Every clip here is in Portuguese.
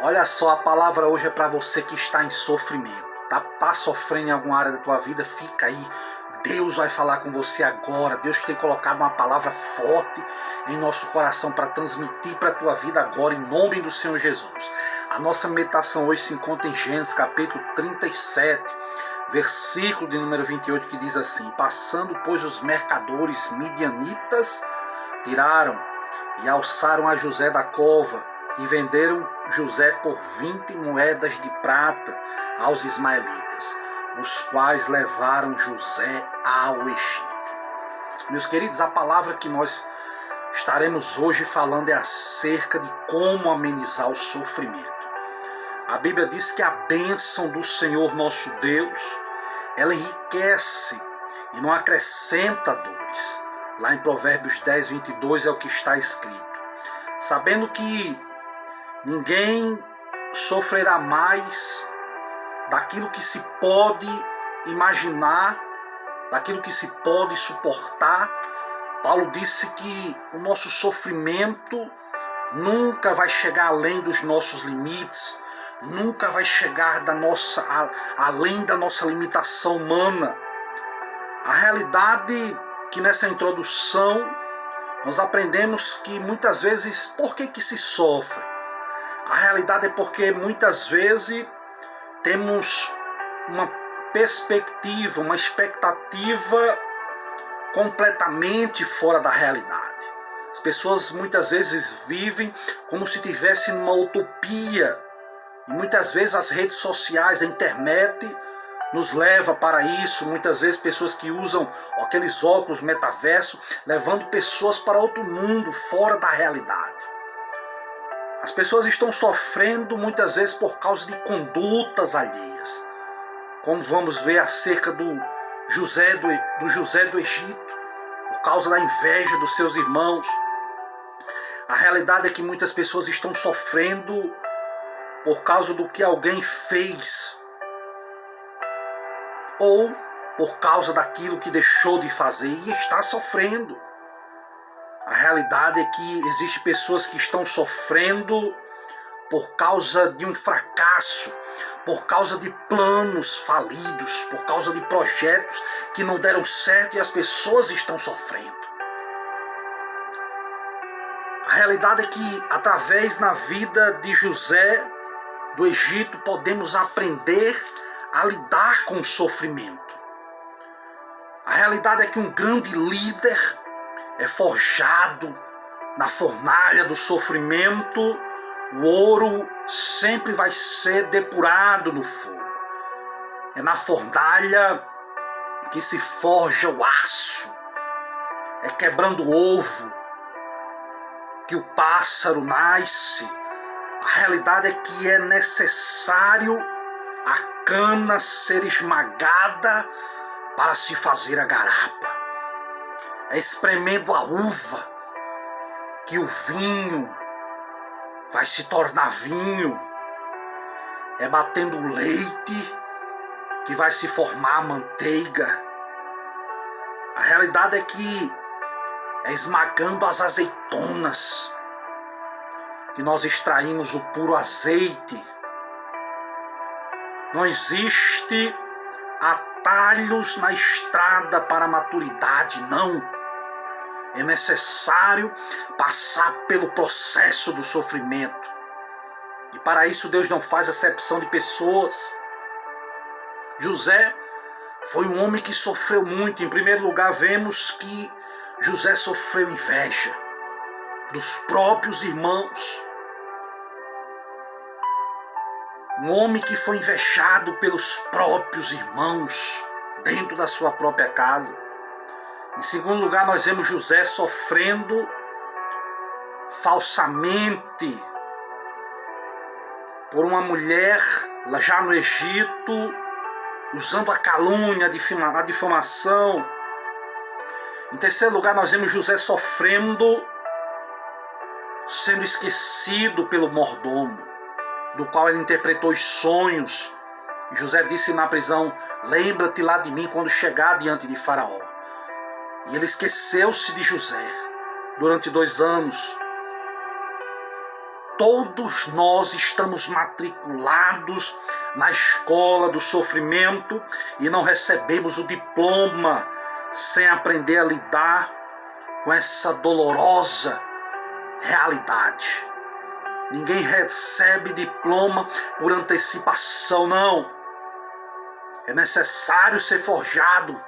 Olha só, a palavra hoje é para você que está em sofrimento. Tá sofrendo em alguma área da tua vida? Fica aí. Deus vai falar com você agora. Deus tem colocado uma palavra forte em nosso coração para transmitir para a tua vida agora, em nome do Senhor Jesus. A nossa meditação hoje se encontra em Gênesis capítulo 37, versículo de número 28, que diz assim: passando, pois, os mercadores midianitas, tiraram e alçaram a José da cova e venderam José por 20 moedas de prata aos ismaelitas, os quais levaram José ao Egito. Meus queridos, a palavra que nós estaremos hoje falando é acerca de como amenizar o sofrimento. A Bíblia diz que a bênção do Senhor nosso Deus, ela enriquece e não acrescenta dores. Lá em Provérbios 10, 22 é o que está escrito. Sabendo que ninguém sofrerá mais daquilo que se pode imaginar, daquilo que se pode suportar, Paulo disse que o nosso sofrimento nunca vai chegar além dos nossos limites, nunca vai chegar além da nossa limitação humana. A realidade que nessa introdução nós aprendemos que muitas vezes, por que se sofre? A realidade é porque muitas vezes temos uma perspectiva, uma expectativa completamente fora da realidade. As pessoas muitas vezes vivem como se estivessem numa utopia. E muitas vezes as redes sociais, a internet nos leva para isso. Muitas vezes pessoas que usam aqueles óculos metaverso, levando pessoas para outro mundo, fora da realidade. As pessoas estão sofrendo muitas vezes por causa de condutas alheias. Como vamos ver acerca do José do Egito, por causa da inveja dos seus irmãos. A realidade é que muitas pessoas estão sofrendo por causa do que alguém fez, ou por causa daquilo que deixou de fazer e está sofrendo. A realidade é que existem pessoas que estão sofrendo por causa de um fracasso, por causa de planos falidos, por causa de projetos que não deram certo e as pessoas estão sofrendo. A realidade é que através da vida de José do Egito podemos aprender a lidar com o sofrimento. A realidade é que um grande líder é forjado na fornalha do sofrimento. O ouro sempre vai ser depurado no fogo. É na fornalha que se forja o aço. É quebrando o ovo que o pássaro nasce. A realidade é que é necessário a cana ser esmagada para se fazer a garapa. É espremendo a uva que o vinho vai se tornar vinho. É batendo o leite que vai se formar a manteiga. A realidade é que é esmagando as azeitonas que nós extraímos o puro azeite. Não existe atalhos na estrada para a maturidade, não. É necessário passar pelo processo do sofrimento. E para isso Deus não faz acepção de pessoas. José foi um homem que sofreu muito. Em primeiro lugar, vemos que José sofreu inveja dos próprios irmãos. Um homem que foi invejado pelos próprios irmãos dentro da sua própria casa. Em segundo lugar, nós vemos José sofrendo falsamente por uma mulher lá já no Egito, usando a calúnia, a difamação. Em terceiro lugar, nós vemos José sofrendo, sendo esquecido pelo mordomo, do qual ele interpretou os sonhos. José disse na prisão: lembra-te lá de mim quando chegar diante de Faraó. E ele esqueceu-se de José durante 2 anos. todos nós estamos matriculados na escola do sofrimento e não recebemos o diploma sem aprender a lidar com essa dolorosa realidade. Ninguém recebe diploma por antecipação, não. É necessário ser forjado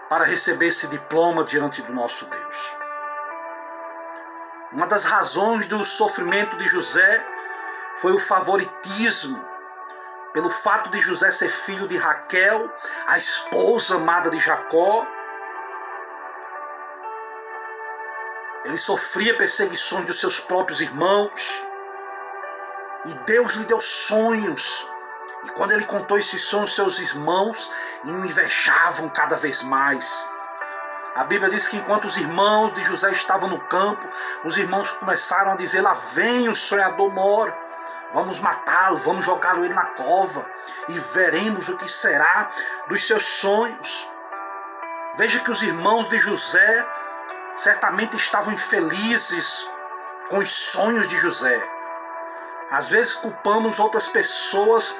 para receber esse diploma diante do nosso Deus. Uma das razões do sofrimento de José foi o favoritismo, pelo fato de José ser filho de Raquel, a esposa amada de Jacó. Ele sofria perseguições dos seus próprios irmãos. E Deus lhe deu sonhos. E quando ele contou esses sonhos, seus irmãos o invejavam cada vez mais. A Bíblia diz que enquanto os irmãos de José estavam no campo, os irmãos começaram a dizer: lá vem o sonhador mor, vamos matá-lo, vamos jogá-lo ele na cova e veremos o que será dos seus sonhos. Veja que os irmãos de José certamente estavam infelizes com os sonhos de José. Às vezes culpamos outras pessoas,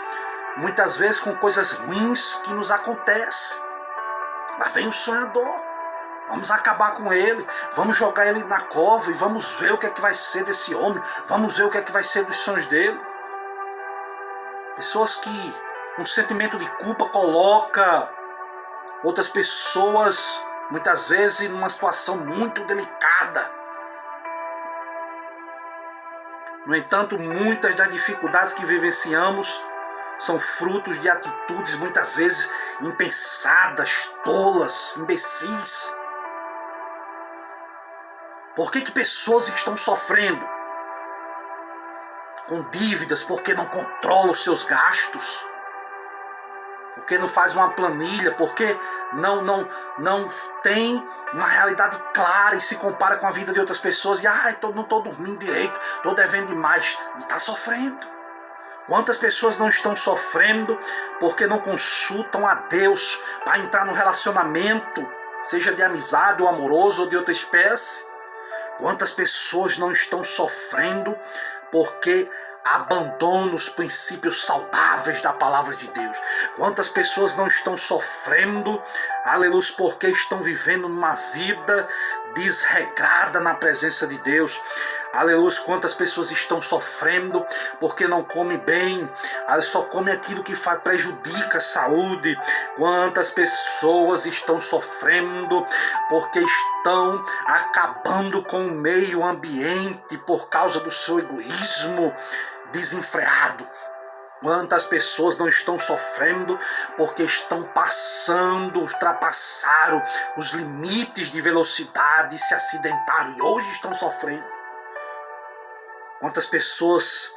muitas vezes com coisas ruins que nos acontecem. Lá vem o sonhador, vamos acabar com ele, vamos jogar ele na cova e vamos ver o que é que vai ser desse homem, vamos ver o que é que vai ser dos sonhos dele. Pessoas que com sentimento de culpa colocam outras pessoas muitas vezes numa situação muito delicada. No entanto, muitas das dificuldades que vivenciamos são frutos de atitudes muitas vezes impensadas, tolas, imbecis. Por que pessoas estão sofrendo com dívidas? Porque não controlam os seus gastos. Porque não faz uma planilha, porque não tem uma realidade clara e se compara com a vida de outras pessoas e não estou dormindo direito, estou devendo demais e está sofrendo. Quantas pessoas não estão sofrendo porque não consultam a Deus para entrar no relacionamento, seja de amizade ou amoroso ou de outra espécie? Quantas pessoas não estão sofrendo porque abandonam os princípios saudáveis da palavra de Deus? Quantas pessoas não estão sofrendo, aleluia, porque estão vivendo uma vida desregrada na presença de Deus? Aleluia, quantas pessoas estão sofrendo porque não comem bem, só comem aquilo que prejudica a saúde? Quantas pessoas estão sofrendo porque estão acabando com o meio ambiente por causa do seu egoísmo desenfreado? Quantas pessoas não estão sofrendo porque estão ultrapassaram os limites de velocidade, se acidentaram e hoje estão sofrendo? Quantas pessoas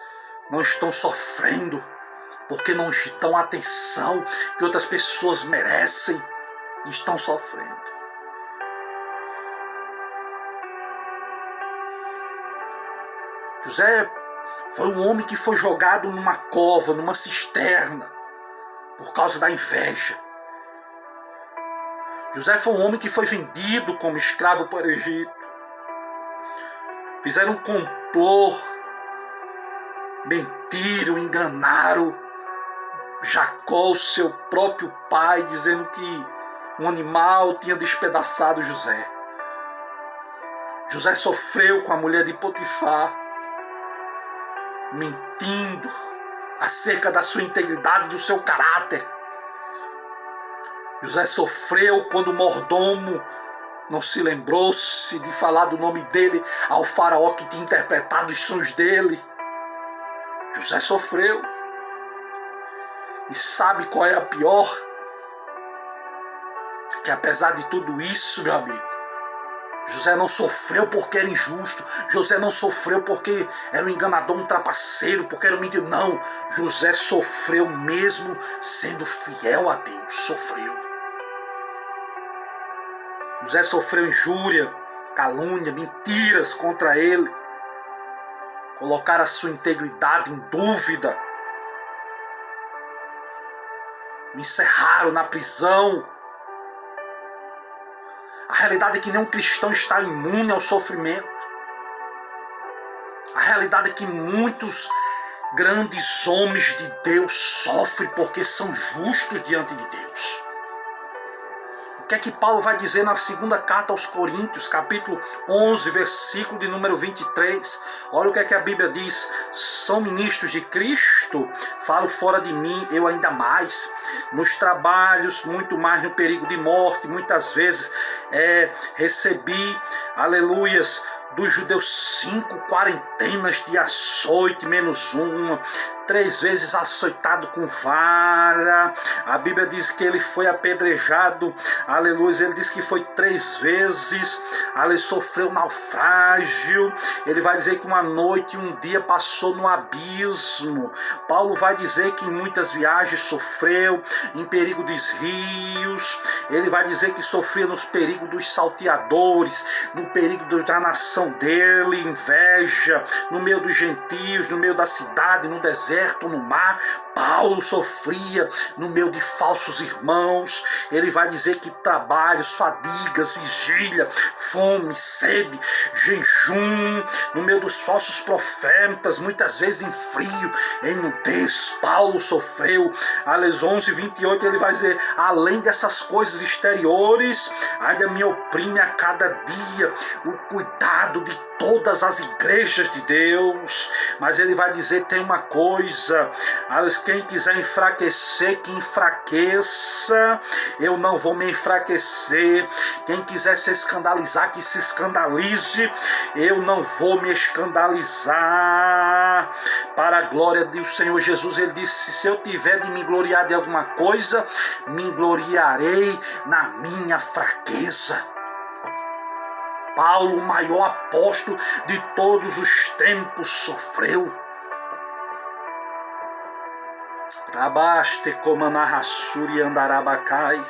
não estão sofrendo porque não dão a atenção que outras pessoas merecem e estão sofrendo? José foi um homem que foi jogado numa cova, numa cisterna, por causa da inveja. José foi um homem que foi vendido como escravo para o Egito. Fizeram um complô, mentiram, enganaram Jacó, seu próprio pai, dizendo que um animal tinha despedaçado José. José sofreu com a mulher de Potifar, mentindo acerca da sua integridade, do seu caráter. José sofreu quando o mordomo não se lembrou-se de falar do nome dele ao faraó que tinha interpretado os sonhos dele. José sofreu. E sabe qual é a pior? Que apesar de tudo isso, meu amigo, José não sofreu porque era injusto. José não sofreu porque era um enganador, um trapaceiro, porque era um mentiroso. Não, José sofreu mesmo sendo fiel a Deus. Sofreu. José sofreu injúria, calúnia, mentiras contra ele. Colocaram a sua integridade em dúvida. O encerraram na prisão. A realidade é que nenhum cristão está imune ao sofrimento. A realidade é que muitos grandes homens de Deus sofrem porque são justos diante de Deus. O que é que Paulo vai dizer na segunda carta aos Coríntios, capítulo 11, versículo de número 23? Olha o que é que a Bíblia diz. São ministros de Cristo? Falo fora de mim, eu ainda mais. Nos trabalhos, muito mais no perigo de morte. Muitas vezes recebi, aleluias, dos judeus 5 quarentenas de açoite, menos uma. 3 vezes açoitado com vara. A Bíblia diz que ele foi apedrejado, aleluia. Ele diz que foi 3 vezes, ele sofreu naufrágio. Ele vai dizer que uma noite e um dia passou no abismo. Paulo vai dizer que em muitas viagens sofreu, em perigo dos rios. Ele vai dizer que sofria nos perigos dos salteadores, no perigo da nação dele, inveja, no meio dos gentios, no meio da cidade, no deserto, no mar. Paulo sofria no meio de falsos irmãos. Ele vai dizer que trabalhos, fadigas, vigília, fome, sede, jejum, no meio dos falsos profetas, muitas vezes em frio, em nudez, Paulo sofreu. Aleluia, 11:28, ele vai dizer, além dessas coisas exteriores, ainda me oprime a cada dia o cuidado de todas as igrejas de Deus. Mas ele vai dizer, tem uma coisa, quem quiser enfraquecer, que enfraqueça, eu não vou me enfraquecer. Quem quiser se escandalizar, que se escandalize, eu não vou me escandalizar. Para a glória do Senhor Jesus, ele disse, se eu tiver de me gloriar de alguma coisa, me gloriarei na minha fraqueza. Paulo, o maior apóstolo de todos os tempos, sofreu. Rabaste comanarrassuri andarabacai.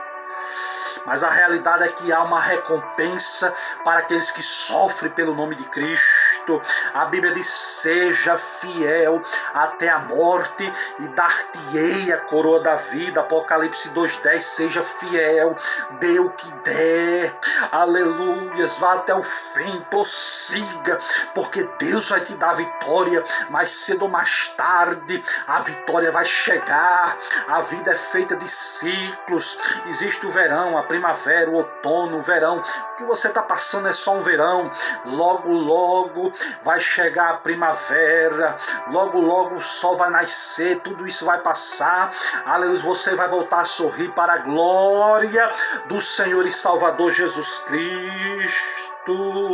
Mas a realidade é que há uma recompensa para aqueles que sofrem pelo nome de Cristo. A Bíblia diz, seja fiel até a morte e dar-te-ei a coroa da vida. Apocalipse 2:10, seja fiel, dê o que der, aleluias, vá até o fim, prossiga, porque Deus vai te dar a vitória. Mais cedo ou mais tarde a vitória vai chegar. A vida é feita de ciclos. Existe o verão, a primavera, o outono, o verão. O que você está passando é só um verão. Logo, logo vai chegar a primavera. Logo, logo o sol vai nascer. Tudo isso vai passar. Aleluia, você vai voltar a sorrir para a glória do Senhor e Salvador Jesus Cristo.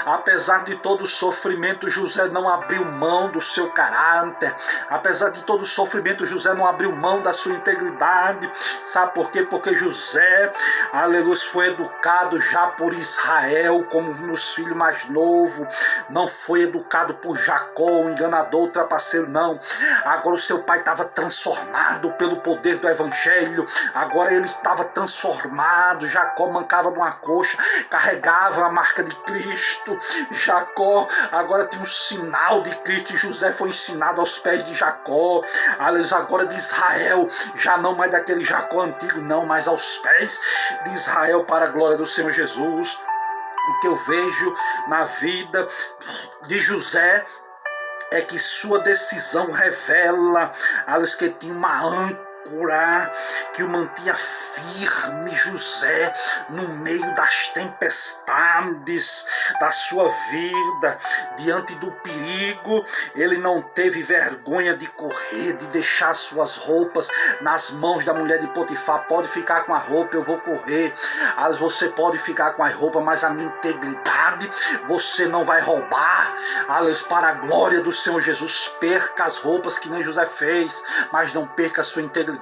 Apesar de todo o sofrimento, José não abriu mão do seu caráter. Apesar de todo o sofrimento, José não abriu mão da sua integridade. Sabe por quê? Porque José, aleluia, foi educado já por Israel como um dos filhos mais novos. Não foi educado por Jacó, um enganador, trapaceiro, não. Agora o seu pai estava transformado pelo poder do evangelho. Agora ele estava transformado. Jacó mancava de uma coxa, carregava a marca de Cristo. Jacó agora tem um sinal de Cristo, e José foi ensinado aos pés de Jacó. Agora de Israel, já não mais daquele Jacó antigo, não, mas aos pés de Israel, para a glória do Senhor Jesus. O que eu vejo na vida de José é que sua decisão revela, que tinha uma âncora que o mantinha firme. José, no meio das tempestades da sua vida, diante do perigo, ele não teve vergonha de correr, de deixar suas roupas nas mãos da mulher de Potifar. Pode ficar com a roupa, eu vou correr. Você pode ficar com a roupa, mas a minha integridade você não vai roubar. Para a glória do Senhor Jesus, perca as roupas que nem José fez, mas não perca a sua integridade.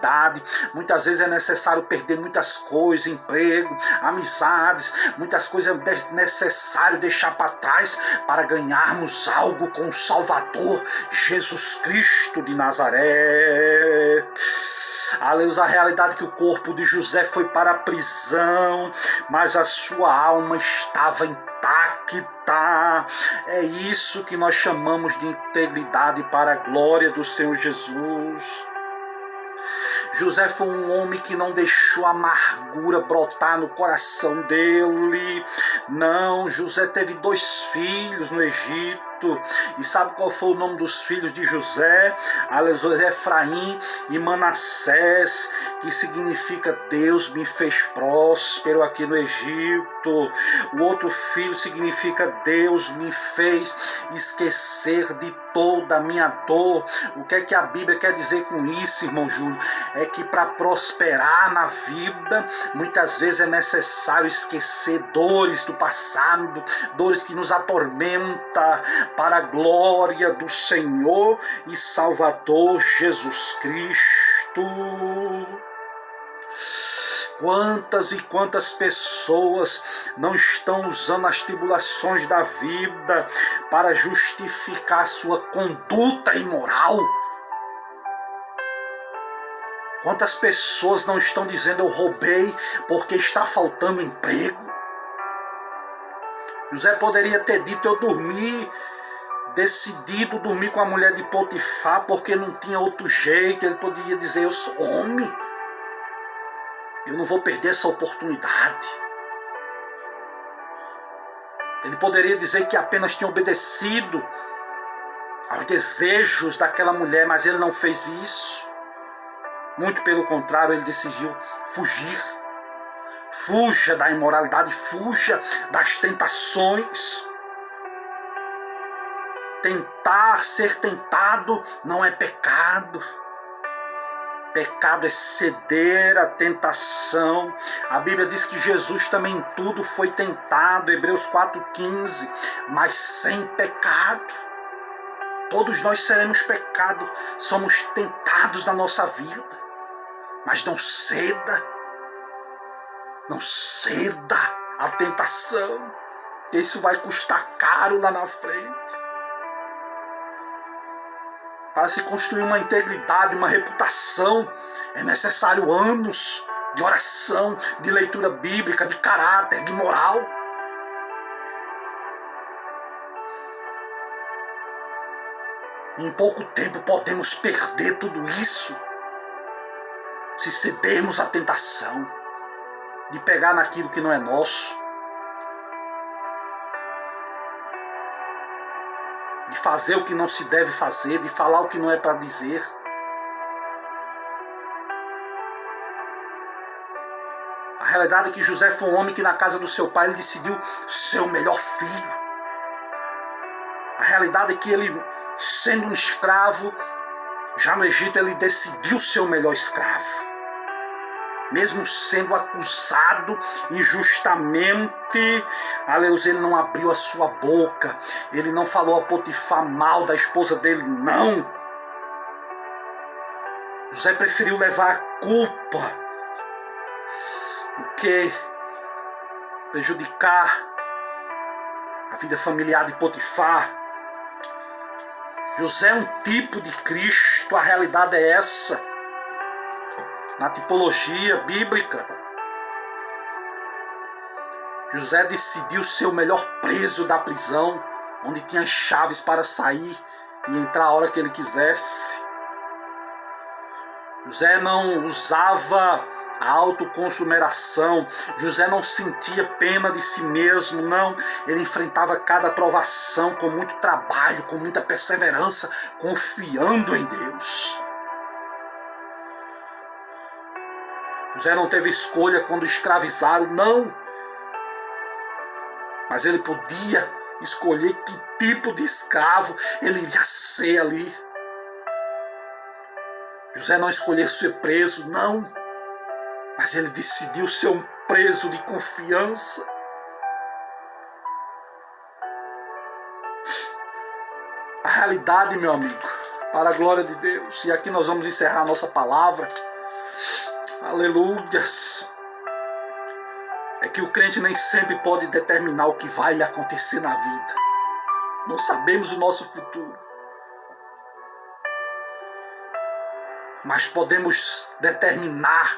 Muitas vezes é necessário perder muitas coisas, emprego, amizades, muitas coisas é necessário deixar para trás para ganharmos algo com o Salvador Jesus Cristo de Nazaré. Aleluia, a realidade é que o corpo de José foi para a prisão, mas a sua alma estava intacta. É isso que nós chamamos de integridade para a glória do Senhor Jesus. José foi um homem que não deixou a amargura brotar no coração dele. Não, José teve 2 filhos no Egito. E sabe qual foi o nome dos filhos de José? Efraim e Manassés, que significa Deus me fez próspero aqui no Egito. O outro filho significa Deus me fez esquecer de toda a minha dor. O que é que a Bíblia quer dizer com isso, irmão Júlio? É que para prosperar na vida, muitas vezes é necessário esquecer dores do passado, dores que nos atormentam, para a glória do Senhor e Salvador Jesus Cristo. Quantas e quantas pessoas não estão usando as tribulações da vida para justificar sua conduta imoral? Quantas pessoas não estão dizendo eu roubei porque está faltando emprego? José poderia ter dito eu dormi, decidido dormir com a mulher de Potifar porque não tinha outro jeito. Ele poderia dizer eu sou homem, eu não vou perder essa oportunidade. Ele poderia dizer que apenas tinha obedecido aos desejos daquela mulher, mas ele não fez isso. Muito pelo contrário, ele decidiu fugir. Fuja da imoralidade, fuja das tentações. Ser tentado não é pecado. Pecado é ceder à tentação. A Bíblia diz que Jesus também em tudo foi tentado, Hebreus 4,15, mas sem pecado. Todos nós seremos pecados, somos tentados na nossa vida, mas não ceda à tentação. Isso vai custar caro lá na frente. Para se construir uma integridade, uma reputação, é necessário anos de oração, de leitura bíblica, de caráter, de moral. Em pouco tempo podemos perder tudo isso se cedermos à tentação de pegar naquilo que não é nosso, de fazer o que não se deve fazer, de falar o que não é para dizer. A realidade é que José foi um homem que na casa do seu pai ele decidiu ser o melhor filho. A realidade é que ele, sendo um escravo, já no Egito ele decidiu ser o melhor escravo. Mesmo sendo acusado injustamente, aleluia, ele não abriu a sua boca, ele não falou a Potifar mal da esposa dele, não. José preferiu levar a culpa do que prejudicar a vida familiar de Potifar. José é um tipo de Cristo, a realidade é essa. Na tipologia bíblica, José decidiu ser o melhor preso da prisão, onde tinha as chaves para sair e entrar a hora que ele quisesse. José não usava a autoconsumação. José não sentia pena de si mesmo, não. Ele enfrentava cada provação com muito trabalho, com muita perseverança, confiando em Deus. José não teve escolha quando escravizaram, não. Mas ele podia escolher que tipo de escravo ele iria ser ali. José não escolheu ser preso, não. Mas ele decidiu ser um preso de confiança. A realidade, meu amigo, para a glória de Deus. E aqui nós vamos encerrar a nossa palavra. Aleluias. É que o crente nem sempre pode determinar o que vai lhe acontecer na vida. Não sabemos o nosso futuro. Mas podemos determinar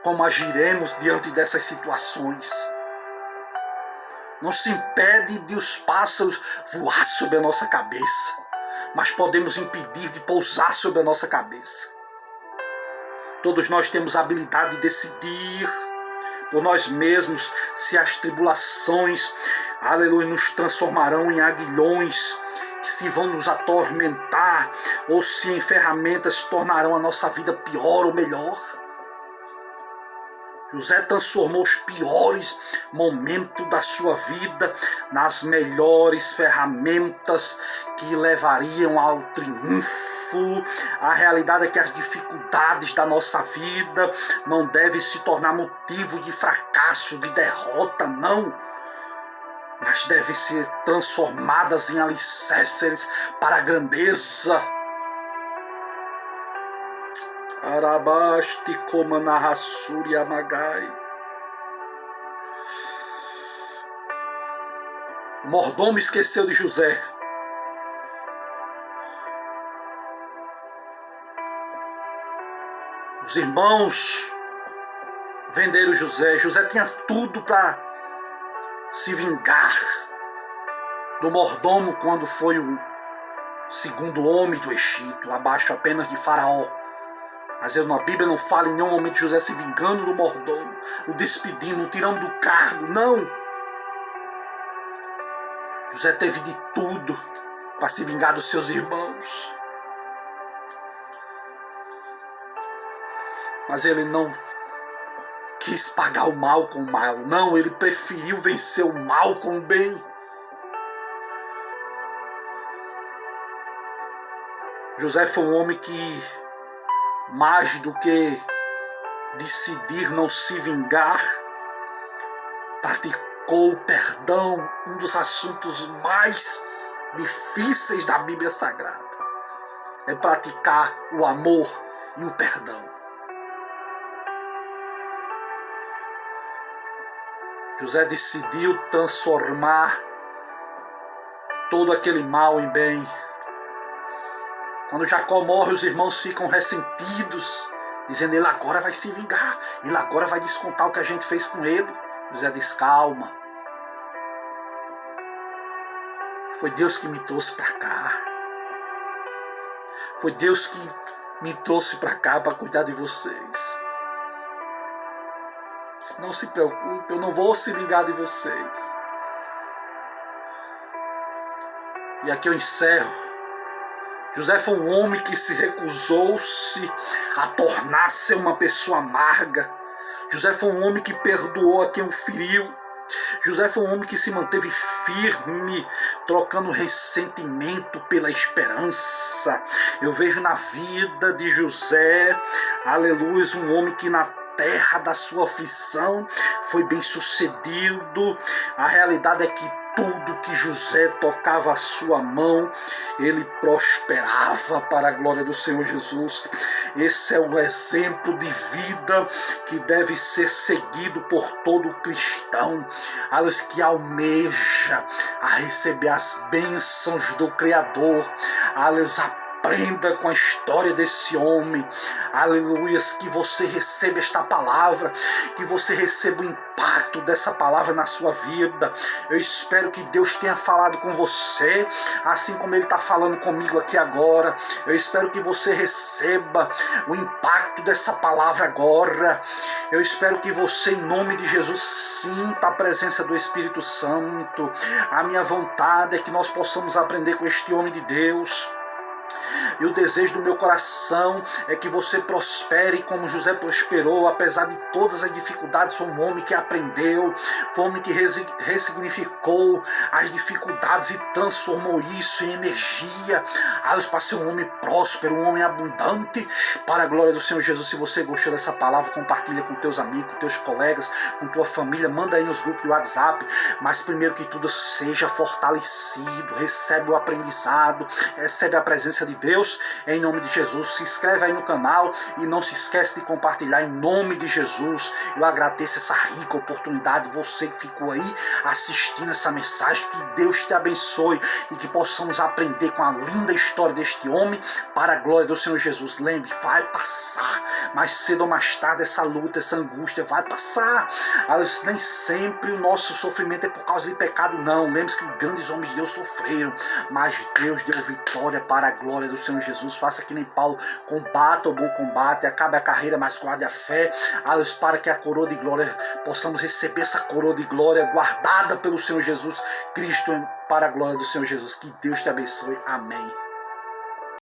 como agiremos diante dessas situações. Não se impede de os pássaros voar sobre a nossa cabeça, mas podemos impedir de pousar sobre a nossa cabeça. Todos nós temos a habilidade de decidir por nós mesmos se as tribulações, aleluia, nos transformarão em aguilhões que se vão nos atormentar, ou se em ferramentas tornarão a nossa vida pior ou melhor. José transformou os piores momentos da sua vida nas melhores ferramentas que levariam ao triunfo. A realidade é que as dificuldades da nossa vida não devem se tornar motivo de fracasso, de derrota, não. Mas devem ser transformadas em alicerces para a grandeza. Arabasti Komanahasuri Amagai. O mordomo esqueceu de José. Os irmãos venderam José. José tinha tudo para se vingar do mordomo quando foi o segundo homem do Egito, abaixo apenas de Faraó. Mas na Bíblia não fala em nenhum momento de José se vingando do mordomo, o despedindo, o tirando do cargo, não. José teve de tudo para se vingar dos seus irmãos. Mas ele não quis pagar o mal com o mal, não, ele preferiu vencer o mal com o bem. José foi um homem que, mais do que decidir não se vingar, praticou o perdão, um dos assuntos mais difíceis da Bíblia Sagrada. É praticar o amor e o perdão. José decidiu transformar todo aquele mal em bem. Quando Jacó morre, os irmãos ficam ressentidos, dizendo: ele agora vai se vingar, ele agora vai descontar o que a gente fez com ele. José diz: calma. Foi Deus que me trouxe para cá. Foi Deus que me trouxe para cá para cuidar de vocês. Não se preocupe, eu não vou se vingar de vocês. E aqui eu encerro. José foi um homem que se recusou-se a tornar-se uma pessoa amarga. José foi um homem que perdoou a quem o feriu. José foi um homem que se manteve firme, trocando ressentimento pela esperança. Eu vejo na vida de José, aleluia, um homem que na terra da sua aflição foi bem sucedido. A realidade é que tudo que José tocava a sua mão, ele prosperava para a glória do Senhor Jesus. Esse é o exemplo de vida que deve ser seguido por todo cristão, que almeja a receber as bênçãos do Criador. Aprenda com a história desse homem, aleluias, que você receba esta palavra, que você receba o impacto dessa palavra na sua vida. Eu espero que Deus tenha falado com você, assim como Ele está falando comigo aqui agora. Eu espero que você receba o impacto dessa palavra agora. Eu espero que você, em nome de Jesus, sinta a presença do Espírito Santo. A minha vontade é que nós possamos aprender com este homem de Deus. E o desejo do meu coração é que você prospere como José prosperou, apesar de todas as dificuldades. Foi um homem que aprendeu, foi um homem que ressignificou as dificuldades e transformou isso em energia, para ser um homem próspero, um homem abundante, para a glória do Senhor Jesus. Se você gostou dessa palavra, compartilha com teus amigos, com teus colegas, com tua família, manda aí nos grupos do WhatsApp, mas primeiro que tudo seja fortalecido, recebe o aprendizado, recebe a presença de Deus, em nome de Jesus. Se inscreve aí no canal e não se esquece de compartilhar, em nome de Jesus. Eu agradeço essa rica oportunidade, você que ficou aí assistindo essa mensagem. Que Deus te abençoe e que possamos aprender com a linda história deste homem, para a glória do Senhor Jesus. Lembre, vai passar, mais cedo ou mais tarde essa luta, essa angústia vai passar. Nem sempre o nosso sofrimento é por causa de pecado, não. Lembre-se que os grandes homens de Deus sofreram, mas Deus deu vitória para a glória do Senhor Senhor Jesus. Faça que nem Paulo, combata o bom combate, acabe a carreira, mas guarde a fé. Deus, para que a coroa de glória, possamos receber essa coroa de glória guardada pelo Senhor Jesus Cristo, para a glória do Senhor Jesus. Que Deus te abençoe. Amém.